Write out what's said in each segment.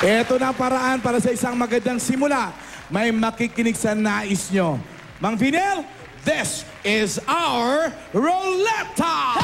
Ito na ang paraan para sa isang magandang simula. May makikinig sa nais nyo. Mang Vinel, this is our Roletta!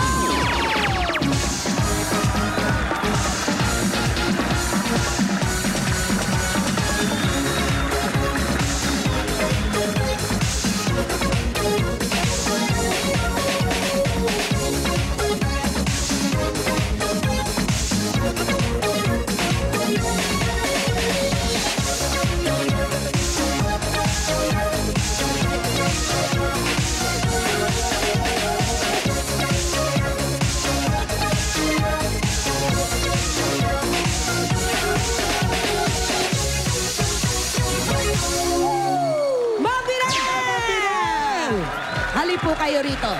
Hali po kayo rito.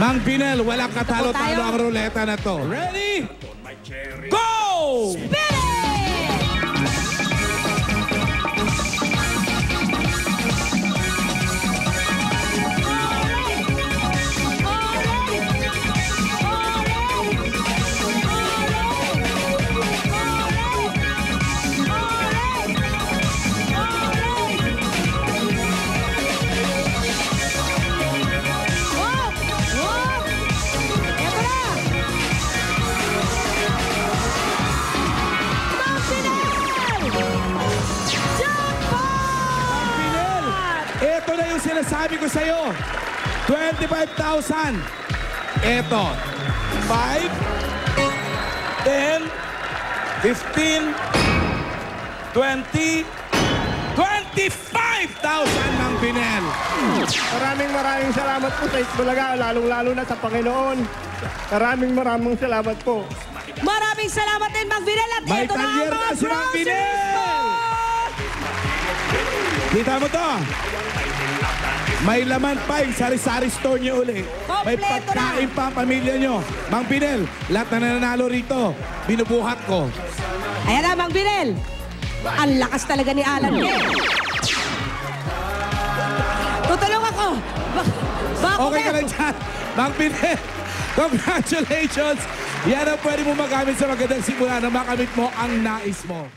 Mang Vinel, walang katalo-talo ang ruleta na to. Ready? Go! Spin it! Ito na yung sinasabi ko sa'yo. 25,000. Ito. 5, 10, 15, 20, 25,000 Mang Vinel. Maraming salamat po sa Itbulaga, lalong-lalo na sa Panginoon. Maraming salamat po. Maraming salamat din, Mang Vinel. At May ito na ang talyer mga na si Mang groceries Vinel. po! Kita mo to? May laman pa yung sari-sari store niyo uli. May Kompleto pagkain pa ang pamilya niyo. Mang Vinel, lahat na nananalo rito. Binubuhat ko. Ayan na, Mang Vinel. Ang lakas talaga ni Alan. Tutulong ako. Okay ka lang dyan. Mang Vinel, congratulations. Yan ang pwede mo magamit sa magandang simula na makamit mo ang nais mo.